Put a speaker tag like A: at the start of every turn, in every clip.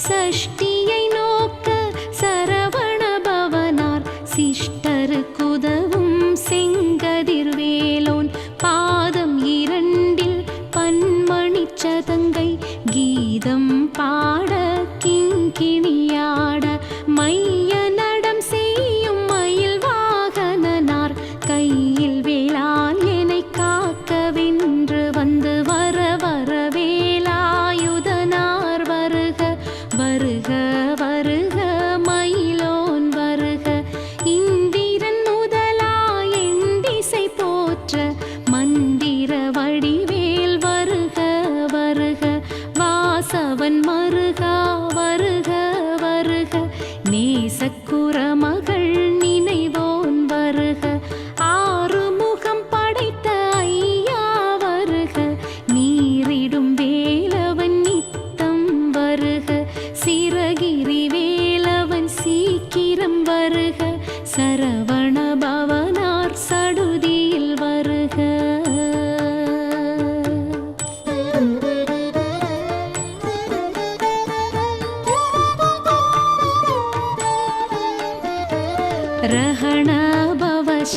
A: சஷ்டியை நோக்க சரவண பவனார் சிஷ்டருக்குதவும் செங்கதிர்வேலோன் பாதம் இரண்டில் பன்மணி சதங்கை கீதம் பாட கிங்கிணியாட மைய நடம் செய்யும் மயில் வாகனனார் கையில் வேளால் என்னை காக்கவென்று வந்து வர வர வேலாயுதனார் வருக வருக வருக மயிலோன் வருக இந்திரன் முதலாய் எண்டிசை போற்ற மந்திர வடிவேல் வருக வருக வாசவன் மருகா வருக வருக நேசக்குறமகள் நினைவோன் வருக ஆறுமுகம் படைத்த ஐயா வருக நீரிடும் வேலவன் நித்தம் வருக சிறகிரி வேலவன் சீக்கிரம் வருக சரவண பவனார் சடுதியில் வருக ரஹண பவஷ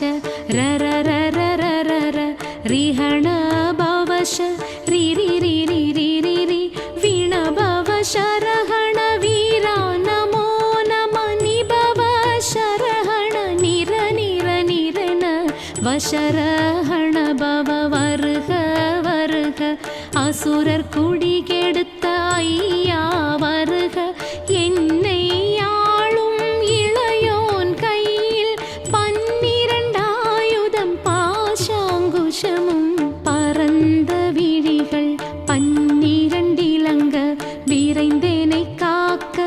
A: ரர ரர ரர ர ரிஹண பவஷ ரி ரி ரி ரி ரி ரி ரி வீண பவஷ ரஹண வீரா நமோ நம நிபவ சரஹண நிர நிர நிரன வசரஹண பவ வருக வருக அசுரர் குடி கெடுத்த ஐயா வருக என்னை ஆளும் இளையோன் கையில் பன்னிரண்டாயுதம் பாசாங்குஷமும் பரந்த விழிகள் பன்னிரண்டிலங்க விரைந்தேனை காக்க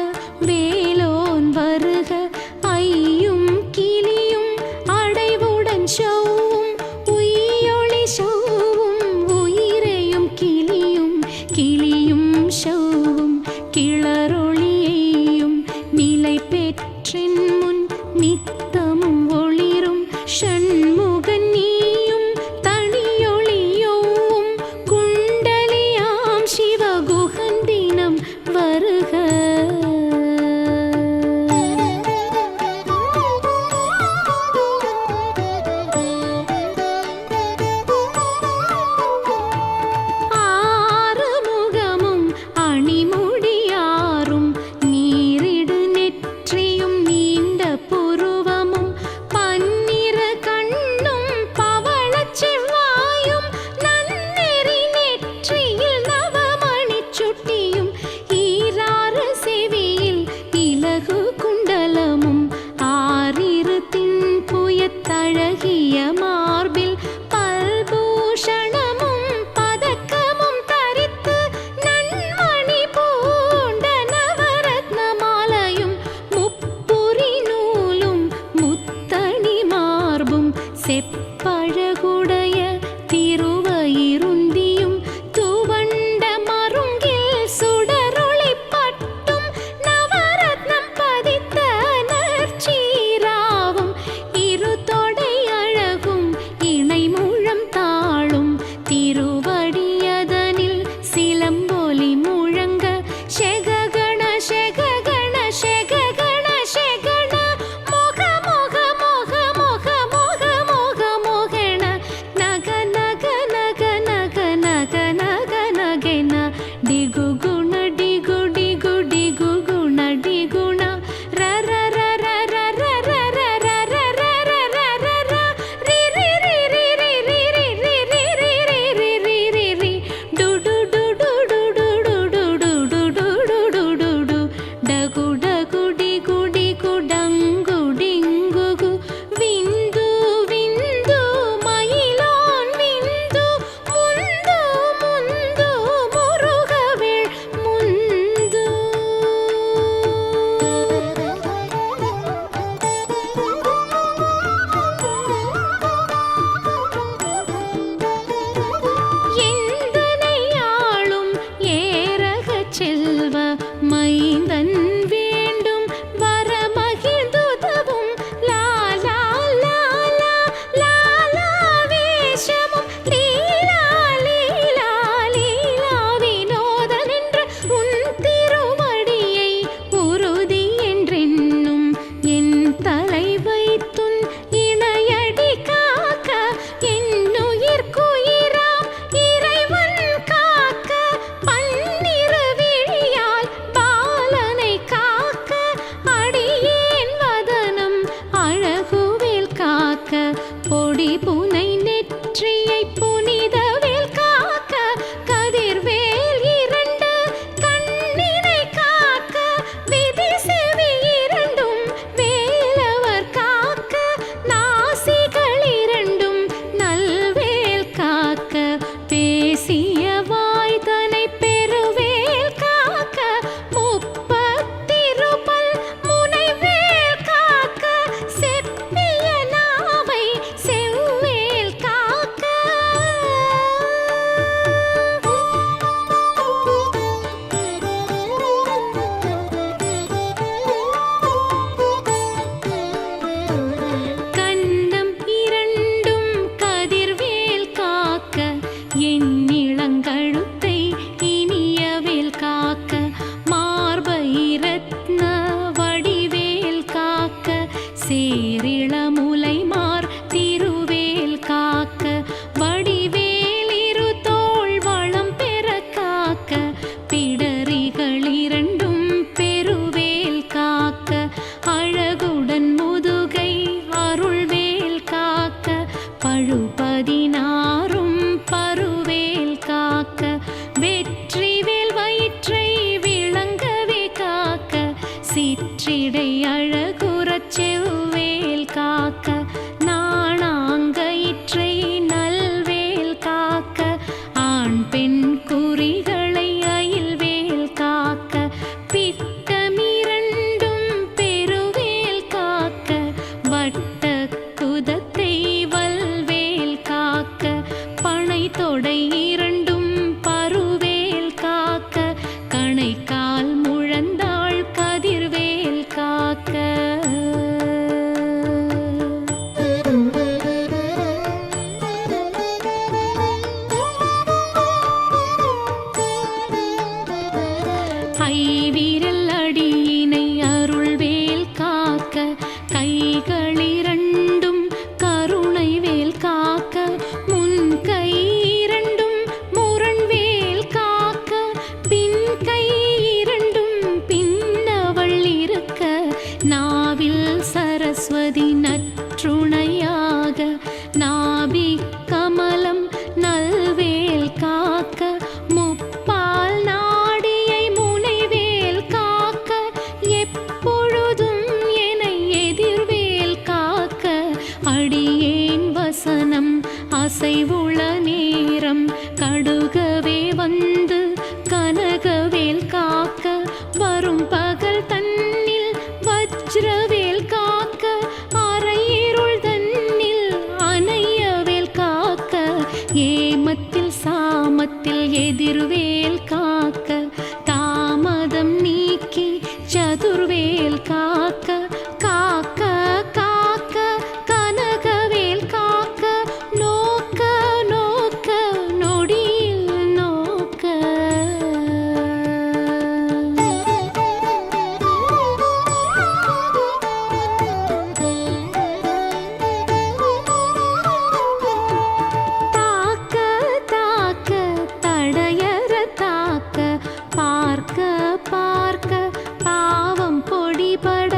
A: வேலோன் வருக ஐயும் கிளியும் அடைவுடன் சௌவும் உயிரொளி சௌவும் உயிரையும் கிளியும் கிளி சிற்றிடை அழகுறச் செவ்வேல் காக்க நாணாங்கயிற்றை நல்வேல் காக்க ஆண் பெண் குறிகளை அயில்வேல் காக்க பிட்டமிரண்டும் பெருவேல் காக்க வட்ட குதத்தை வல்வேல் காக்க பனை தொடை இரண்டும் பருவேல் காக்க கணைக்கால் முழந்தாள் கதிர்வேல் காக்க ஐவிரல் அடியினை அருள்வேல் காக்க கைகளிரண்டும் கருணை வேல் காக்க முன் கை இரண்டும் முரண்வேல் காக்க பின் கை இரண்டும் பின்னவள் இருக்க நாவில் சரஸ்வதி நற்றுணையாக நாபி கமலம் நல்வேல் காக்க முப்பால் நாடியை முனைவேல் காக்க எப்பொழுதும் என்னை எதிர்வேல் காக்க அடியேன் வசனம் அசைவுள நேரம் கடுகவே வந்து கனகவேல் காக்க வரும் பகல் தன்னில் வஜ்ரவேல் காக்க அரையிருள் தன்னில் அணையவேல் காக்க ஏமத்தில் சாமத்தில் எதிர்வேல் காக்க தாமதம் நீக்கி சதுர்வேல் காக்க காக்க காக்க கனகவேல் காக்க நோக்க நோக்க நொடியில் நோக்க தாக்க தாக்க தடையற தாக்க பார்க்க பார்க்க பாவம் பொடிபட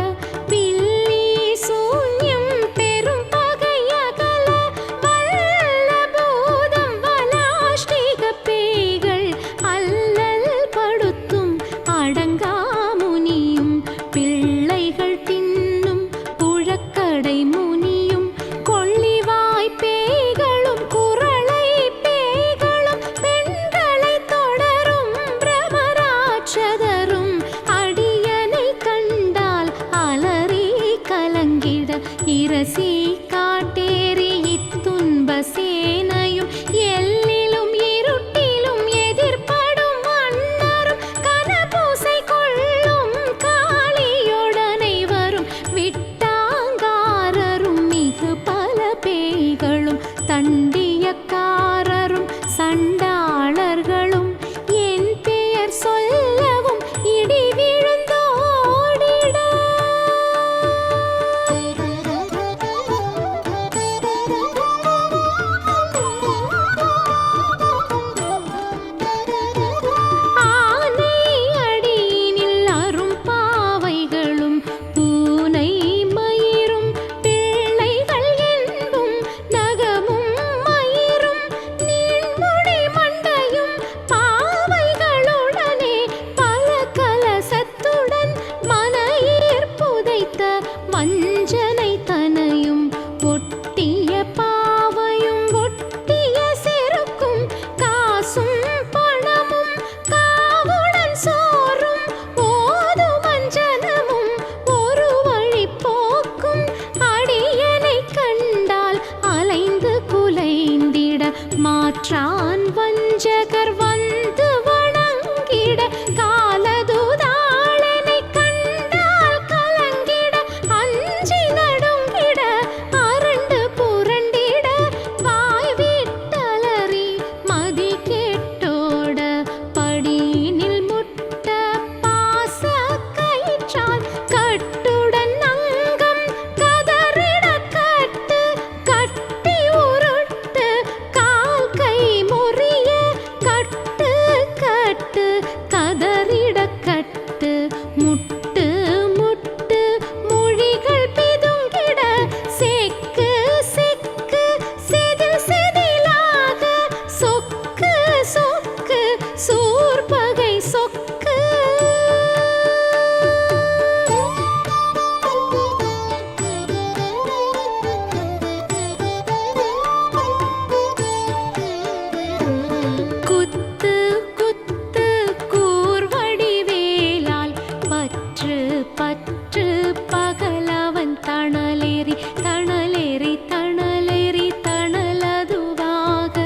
A: பற்று பற்று பகலவன் தணலேறி தணலேறி தணலேறி தணலதுவாக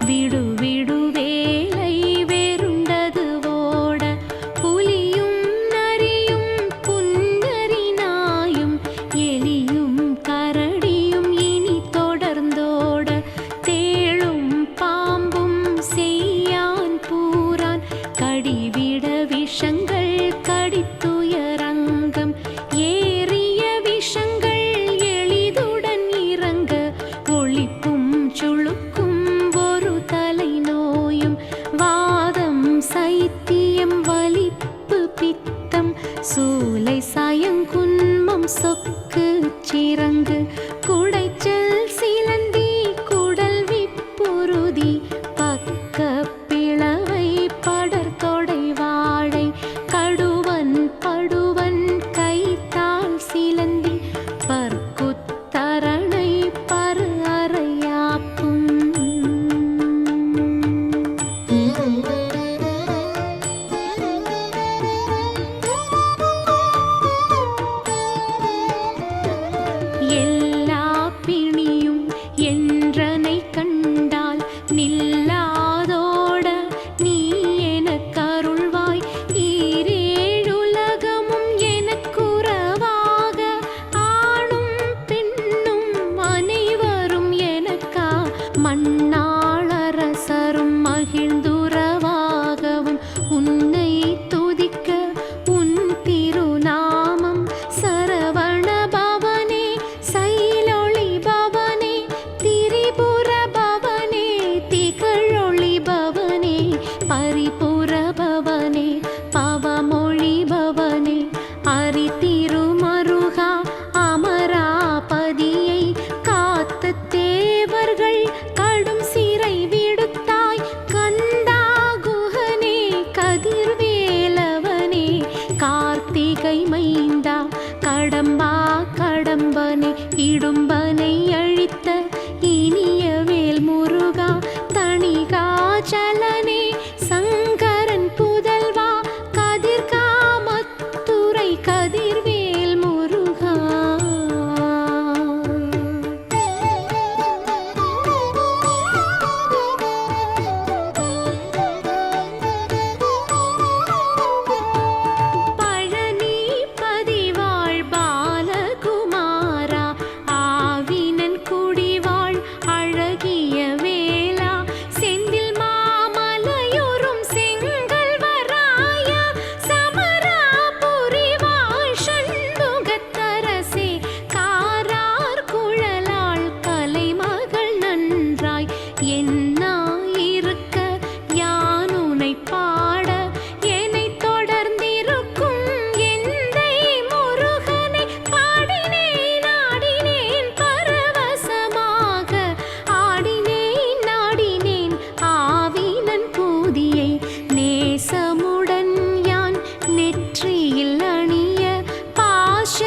A: விடு விடு வேலை வேறுண்டது ஓட புலியும் நரியும் புன்னரி நாயும் எலியும் கரடியும் இனி தொடர்ந்தோட தேளும் பாம்பும் செய்யான் பூரான் கடிவிட விஷங்கள் கடித்துயரங்கம் ஏறிய விஷங்கள் எளிதுடன் இறங்க ஒளிப்பும் சுளுக்கும் ஒரு தலை நோயும் வாதம் சைத்தியம் வலிப்பு பித்தம் சூலை சாயங்குன்மம் சொக்கு சிறங்கு குடைச்சல் சிலந்தி குடல் விப்புறுதி பக்க பிளவை படர்தொடை வாழை கடுவன் படுவன் கைத்தால் சிலந்தி பற்குத்தரணை பரு அறையாப்பும் எல்லா பிணியும் என்றனை கண்டால் நில்லாதோட நீ எனக்கருள்வாய் ஈரேழுலகமும் எனக்குறவாக ஆணும் பெண்ணும் அனைவரும் எனக்கா மண்ணாளரசரும் மகிழ்ந்துறவாகவும் உன்னை துதிக்க உன் திருநாமம் சரவண பவனே சைலொளி பவனே திரிபுர பவனே திகழொளி பவனே பரிபுர பவனே பவமொழி பவனே அரி திருமருகா அமராபதியை காத்த தேவர்கள் கடும் சிறை விடுத்தாய் கந்தா குஹனே கதிர்வேலவனே கார்த்திகை மைந்தா கடம்பா கடம்பனே இடும்பனை அழித்த இனிய வேல் முருகா தணிகாச்சலனே சங்கரன் புதல்வா கதிர்காமத்துறை கதிர்வேல் முருகா பழனி பதிவாழ் பாலகுமாரா ஆவினன் குடிவாழ் அழகிய வேளா செந்தில் மாமலையுறும் செங்கல்வராயா சமராபுரி வாழ் சண்முகத்தரசே காரார் குழலாள் கலைமகள் நன்றாய் என்னாயிருக்க யானுனை பாட என்னை தொடர்ந்திருக்கும் எந்தை முருகனை பாடினேன் ஆடினேன் பரவசமாக ஆடினேன் நாடினேன் ஆவினன் பூதியை நேசமுடன் யான் நெற்றியில் அணிய பாச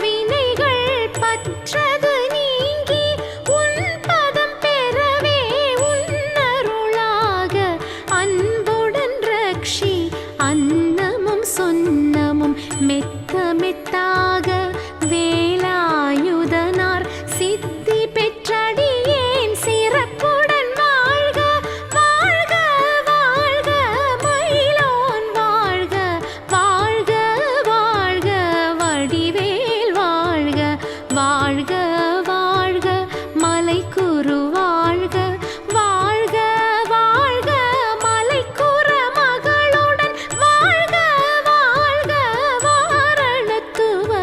A: வினைகள் பற்றது நீங்கி உன் பதம் பெறவே உன்னருளாக அன்புடன் ரக்ஷி அன்னமும் சொன்னமும் மெத்த மெத்தாக வேலாயுதனார் சித்தி பெற்றடியேன் சிறப்புடன் வாழ்க வாழ்க வாழ்க மயிலோன் வாழ்க வாழ்க வாழ்க வடிவேல் வாழ்க வாழ்க வாழ்க மலைக்குரு வாழ்க வாழ்க வாழ்க மலைக்குற மகளுடன் வாழ்க வாழ்க வாரணத்துவ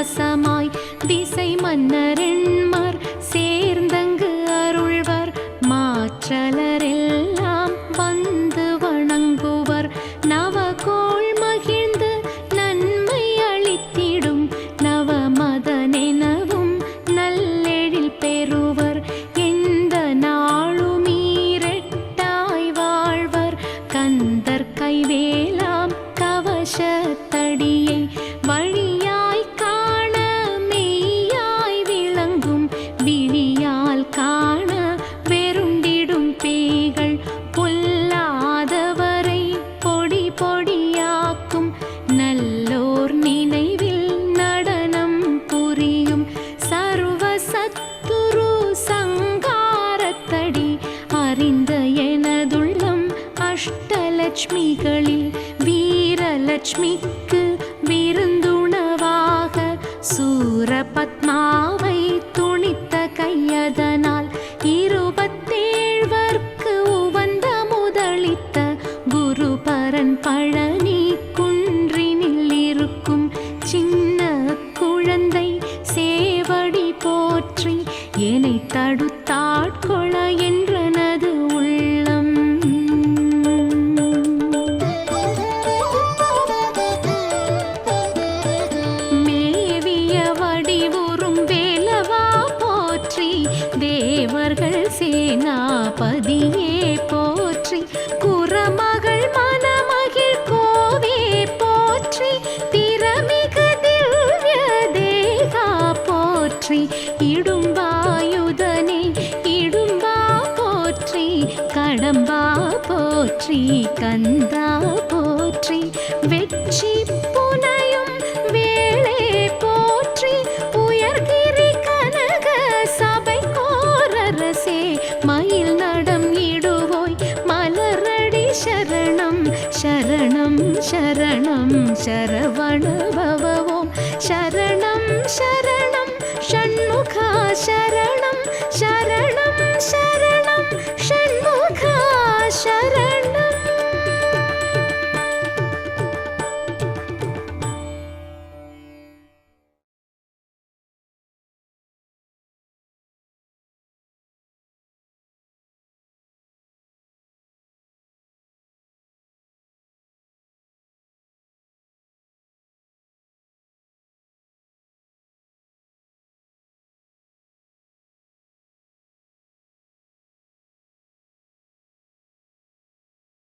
A: வாசமாய் திசை மன்னரெண்மர் சேர்ந்தங்கு அருள்வர் மாற்றலரெல்லாம் வந்து வணங்குவர் நவகோள் மகிழ்ந்து நன்மை அளித்திடும் நவமதனெனவும் நல்லெழில் பெறுவர் எந்த நாளும் ஈரெட்டாய் வாழ்வர் கந்தர் கைவேலாம் கவசத்தடியை வழியாய் காண மெய்யாய் விளங்கும் விழியால் காண வெருண்டிடும் பேய்கள் பொல்லாதவரை பொடி பொடியாக்கும் நல்லோர் நினைவில் நடனம் புரியும் சர்வ சத்துரு சங்காரத்தடி அறிந்த எனதுள்ளம் அஷ்டலட்சுமிகளில் வீரலட்சுமிக்கு விருந்துணவாக சூரபத்மாவை துணித்த கையதனால் 27 உவந்த முதலித்த குருபரன் பழனி குன்றினில் இருக்கும் சின்ன குழந்தை சேவடி போற்றி என்னை தடுத்தாட்கொள என்றனது உள்ளம். மேவிய வடிவுறும் வேலவா போற்றி தேவர்கள் சேனாபதியே போற்றி குரமகள் மணமகிழ் கோவே போற்றி திறமிகு திவ்ய தேகா போற்றி இடும்பாயுதனே இடும்பா போற்றி கடம்பா போற்றி கந்தா போற்றி வெற்றி புனையும் வேளே போற்றி உயர்கிரி கனக சபை கோரரசே மயில் நடம் இடுவோய் மலரடி சரணம் சரணம் சரணம் சரவண பவ ஓம் சரண